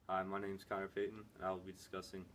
Hi, my name is Connor Payton, and I will be discussing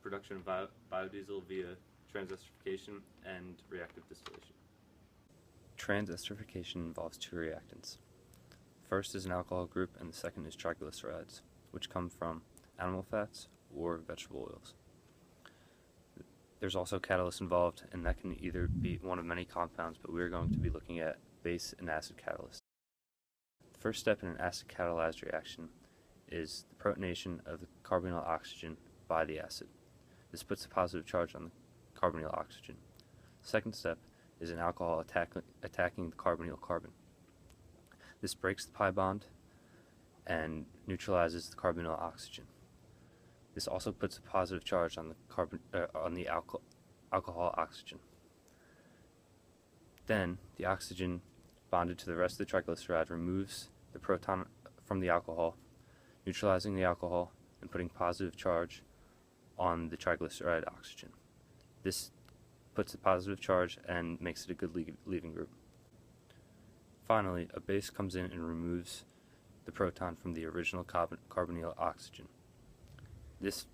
production of biodiesel via transesterification and reactive distillation. Transesterification involves two reactants. First is an alcohol group, and the second is triglycerides, which come from animal fats or vegetable oils. There's also catalysts involved, and that can either be one of many compounds, but we're going to be looking at base and acid catalysts. The first step in an acid catalyzed reaction is the protonation of the carbonyl oxygen by the acid. This puts a positive charge on the carbonyl oxygen. The second step is an alcohol attacking the carbonyl carbon. This breaks the pi bond and neutralizes the carbonyl oxygen. This also puts a positive charge on the alcohol oxygen. Then the oxygen bonded to the rest of the triglyceride removes the proton from the alcohol, neutralizing the alcohol and putting positive charge on the triglyceride oxygen. This puts a positive charge and makes it a good leaving group. Finally, a base comes in and removes the proton from the original carbonyl oxygen. This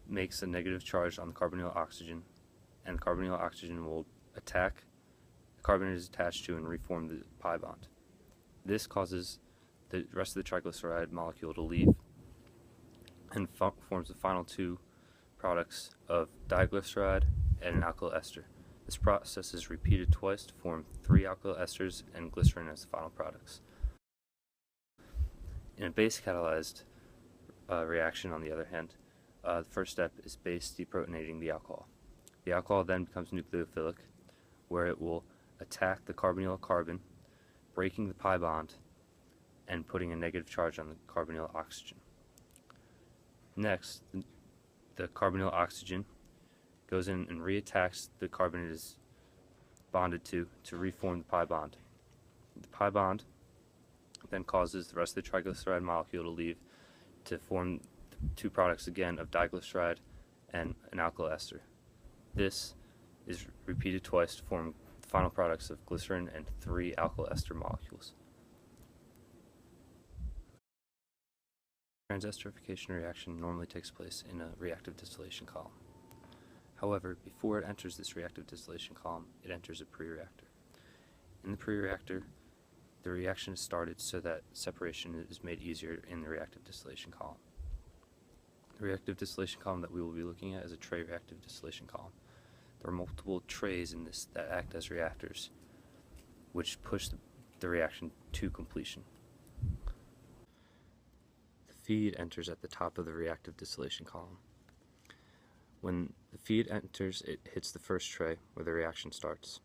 makes a negative charge on the carbonyl oxygen, and the carbonyl oxygen will attack the carbon it is attached to and reform the pi bond. This causes the rest of the triglyceride molecule to leave and forms the final two products of diglyceride and an alkyl ester. This process is repeated twice to form 3 alkyl esters and glycerin as the final products. In a base catalyzed reaction, on the other hand, the first step is base deprotonating the alcohol. The alcohol then becomes nucleophilic, where it will attack the carbonyl carbon, breaking the pi bond and putting a negative charge on the carbonyl oxygen. Next, the carbonyl oxygen goes in and reattacks the carbon it is bonded to reform the pi bond. The pi bond then causes the rest of the triglyceride molecule to leave to form the two products again of diglyceride and an alkyl ester. This is repeated twice to form the final products of glycerin and 3 alkyl ester molecules. Transesterification reaction normally takes place in a reactive distillation column. However, before it enters this reactive distillation column, it enters a pre-reactor. In the pre-reactor, the reaction is started so that separation is made easier in the reactive distillation column. The reactive distillation column that we will be looking at is a tray reactive distillation column. There are multiple trays in this that act as reactors, which push the reaction to completion. The feed enters at the top of the reactive distillation column. When the feed enters, it hits the first tray where the reaction starts.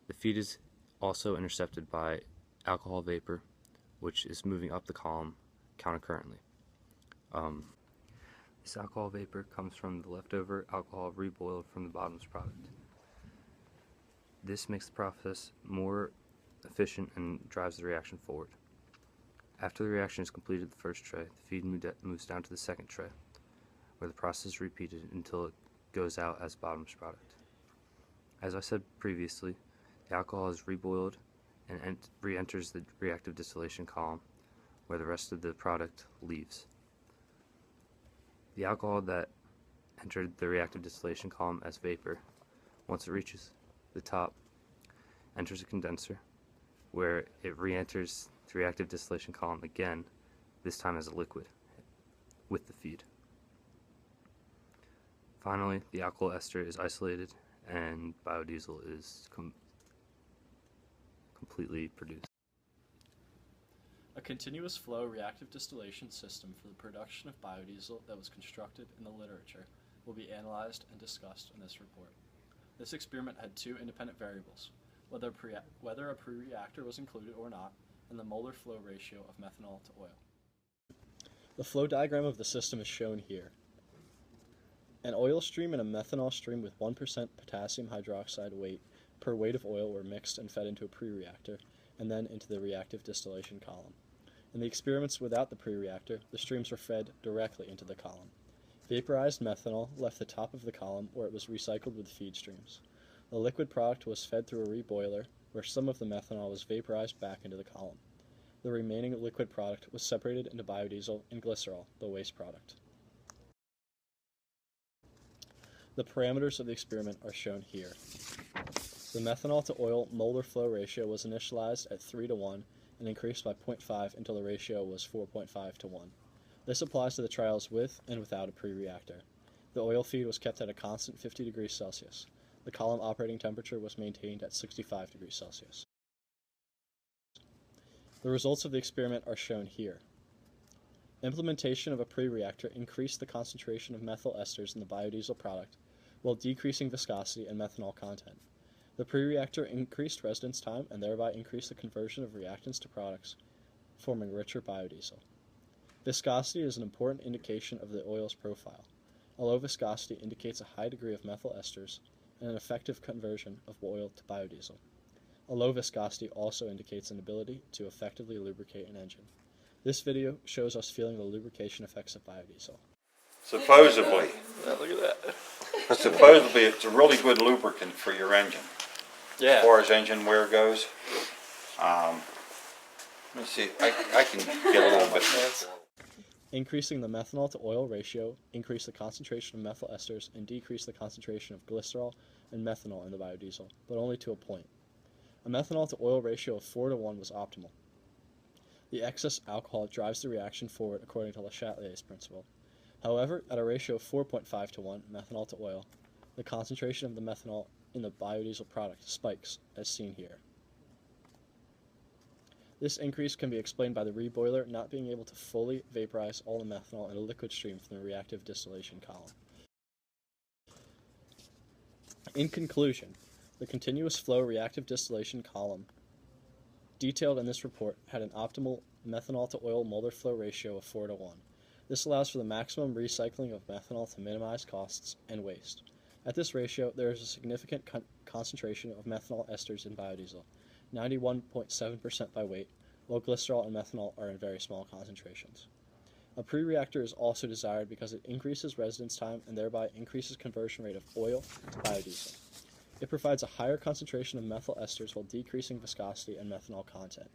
The feed is also intercepted by alcohol vapor, which is moving up the column countercurrently. This alcohol vapor comes from the leftover alcohol reboiled from the bottom's product. This makes the process more efficient and drives the reaction forward. After the reaction is completed the first tray, the feed moves down to the second tray, where the process is repeated until it goes out as bottom's product. As I said previously, the alcohol is reboiled and re-enters the reactive distillation column, where the rest of the product leaves. The alcohol that entered the reactive distillation column as vapor, once it reaches the top, enters a condenser, where it re-enters the reactive distillation column again, this time as a liquid, with the feed. Finally, the alkyl ester is isolated and biodiesel is completely produced. A continuous flow reactive distillation system for the production of biodiesel that was constructed in the literature will be analyzed and discussed in this report. This experiment had 2 independent variables, whether a pre-reactor was included or not, and the molar flow ratio of methanol to oil. The flow diagram of the system is shown here. An oil stream and a methanol stream with 1% potassium hydroxide weight per weight of oil were mixed and fed into a pre-reactor, and then into the reactive distillation column. In the experiments without the pre-reactor, the streams were fed directly into the column. Vaporized methanol left the top of the column, where it was recycled with feed streams. The liquid product was fed through a reboiler, where some of the methanol was vaporized back into the column. The remaining liquid product was separated into biodiesel and glycerol, the waste product. The parameters of the experiment are shown here. The methanol to oil molar flow ratio was initialized at 3:1 and increased by 0.5 until the ratio was 4.5 to 1. This applies to the trials with and without a pre-reactor. The oil feed was kept at a constant 50 degrees Celsius. The column operating temperature was maintained at 65 degrees Celsius. The results of the experiment are shown here. Implementation of a pre-reactor increased the concentration of methyl esters in the biodiesel product while decreasing viscosity and methanol content. The pre-reactor increased residence time and thereby increased the conversion of reactants to products, forming richer biodiesel. Viscosity is an important indication of the oil's profile. A low viscosity indicates a high degree of methyl esters and an effective conversion of oil to biodiesel. A low viscosity also indicates an ability to effectively lubricate an engine. This video shows us feeling the lubrication effects of biodiesel. Supposedly. Look at that. Supposedly it's a really good lubricant for your engine. Yeah. As far as engine wear goes. Let's see, I can get a little bit more. Increasing the methanol to oil ratio increased the concentration of methyl esters and decreased the concentration of glycerol and methanol in the biodiesel, but only to a point. A methanol to oil ratio of 4:1 was optimal. The excess alcohol drives the reaction forward according to Le Chatelier's principle. However, at a ratio of 4.5 to 1 methanol to oil, the concentration of the methanol in the biodiesel product spikes, as seen here. This increase can be explained by the reboiler not being able to fully vaporize all the methanol in a liquid stream from the reactive distillation column. In conclusion, the continuous flow reactive distillation column detailed in this report had an optimal methanol to oil molar flow ratio of 4:1. This allows for the maximum recycling of methanol to minimize costs and waste. At this ratio, there is a significant concentration of methanol esters in biodiesel, 91.7% by weight, while glycerol and methanol are in very small concentrations. A pre-reactor is also desired because it increases residence time and thereby increases conversion rate of oil to biodiesel. It provides a higher concentration of methyl esters while decreasing viscosity and methanol content.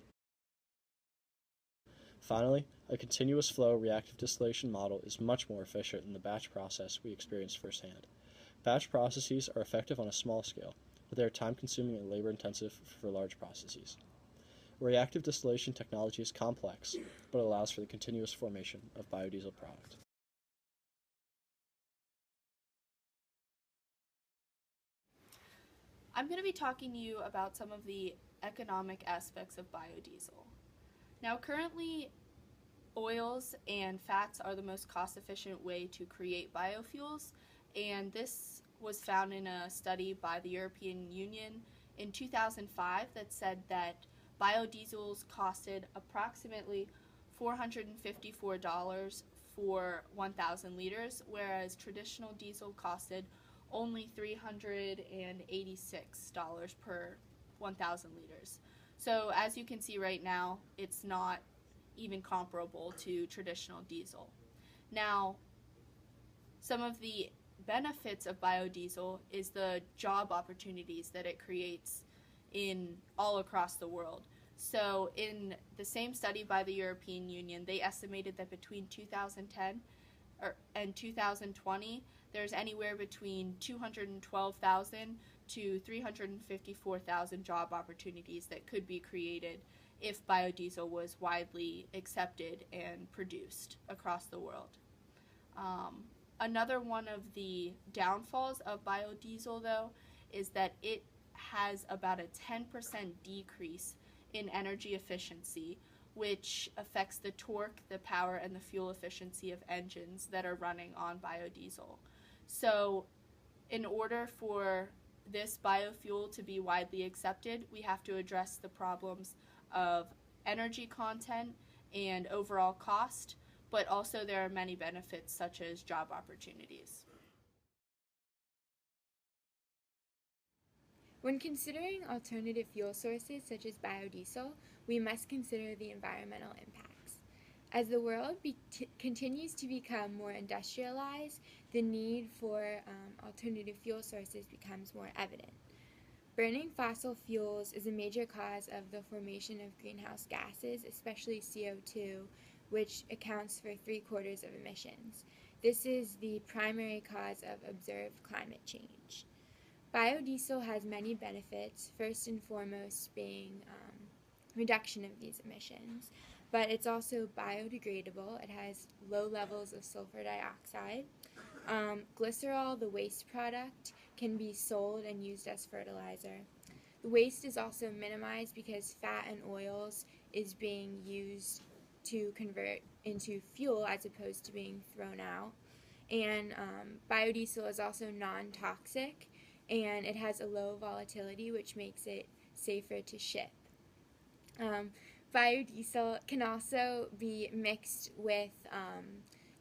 Finally, a continuous flow reactive distillation model is much more efficient than the batch process we experienced firsthand. Batch processes are effective on a small scale, but they are time-consuming and labor-intensive for large processes. Reactive distillation technology is complex, but allows for the continuous formation of biodiesel product. I'm going to be talking to you about some of the economic aspects of biodiesel. Now, currently, oils and fats are the most cost-efficient way to create biofuels, and this was found in a study by the European Union in 2005 that said that biodiesels costed approximately $454 for 1,000 liters, whereas traditional diesel costed only $386 per 1,000 liters. So as you can see right now, it's not even comparable to traditional diesel. Now, some of the benefits of biodiesel is the job opportunities that it creates in all across the world. So in the same study by the European Union, they estimated that between 2010 and 2020, there's anywhere between 212,000 to 354,000 job opportunities that could be created if biodiesel was widely accepted and produced across the world. Another one of the downfalls of biodiesel, though, is that it has about a 10% decrease in energy efficiency, which affects the torque, the power, and the fuel efficiency of engines that are running on biodiesel. So in order for this biofuel to be widely accepted, we have to address the problems of energy content and overall cost, but also there are many benefits such as job opportunities. When considering alternative fuel sources such as biodiesel, we must consider the environmental impacts. As the world continues to become more industrialized, the need for alternative fuel sources becomes more evident. Burning fossil fuels is a major cause of the formation of greenhouse gases, especially CO2, which accounts for 3/4 of emissions. This is the primary cause of observed climate change. Biodiesel has many benefits, first and foremost being reduction of these emissions, but it's also biodegradable. It has low levels of sulfur dioxide. Glycerol, the waste product, can be sold and used as fertilizer. The waste is also minimized because fat and oils is being used to convert into fuel as opposed to being thrown out. And biodiesel is also non-toxic, and it has a low volatility, which makes it safer to ship. Biodiesel can also be mixed with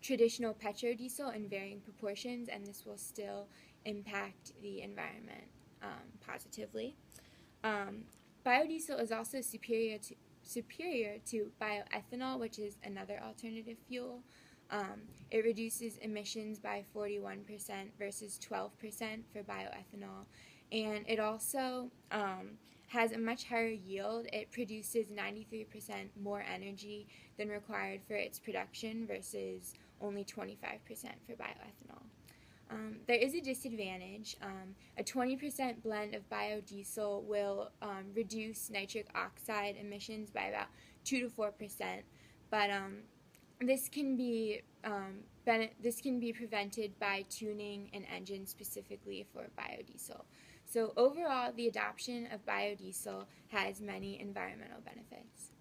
traditional petrodiesel in varying proportions, and this will still impact the environment positively. Biodiesel is also superior to bioethanol, which is another alternative fuel. It reduces emissions by 41% versus 12% for bioethanol, and it also has a much higher yield. It produces 93% more energy than required for its production versus only 25% for bioethanol. There is a disadvantage. A 20% blend of biodiesel will reduce nitric oxide emissions by about 2 to 4%, but this can be prevented by tuning an engine specifically for biodiesel. So overall, the adoption of biodiesel has many environmental benefits.